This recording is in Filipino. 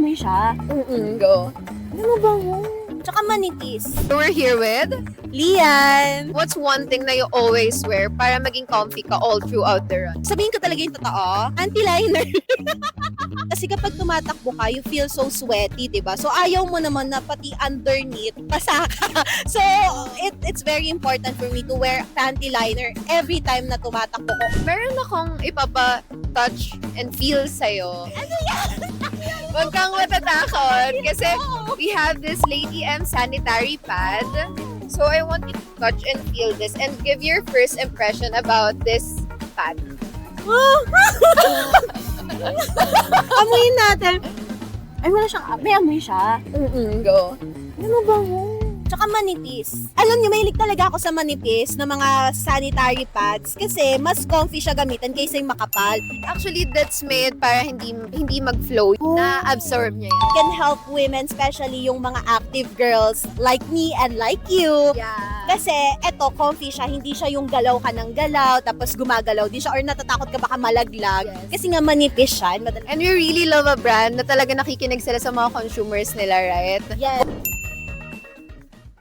amoy siya. Go. Ano ba mo? Tsaka manipis. So we're here with, Lian! what's one thing na you always wear para maging comfy ka all throughout the run? Sabihin ko talaga yung totoo, anti-liner. Kasi kapag tumatakbo ka, you feel so sweaty, di ba? So ayaw mo naman na pati underneath, basa ka. So it's very important for me to wear panty liner every time na tumatakbo ko. Meron akong ipapa-touch and feel sa'yo. Ano yan? Huwag kang matatakot kasi we have this Lady M sanitary pad. So I want you to touch and feel this and give your first impression about this pad. Amoyin natin. Ay, wala siyang, may amoy siya. Go. Ano ba mo? Tsaka manipis. Alam niyo, mahilig talaga ako sa manipis na mga sanitary pads kasi mas comfy siya gamitan kaysa yung makapal. Actually, that's made para hindi mag-flow. Oh. Na-absorb niya yan. Can help women, especially yung mga active girls like me and like you. Yeah. Kasi eto, comfy siya, hindi siya yung galaw ka ng galaw, tapos gumagalaw din siya or natatakot ka baka malaglag. Yes. Kasi nga manipis siya. And we really love a brand na talaga nakikinig sila sa mga consumers nila, right? Yes.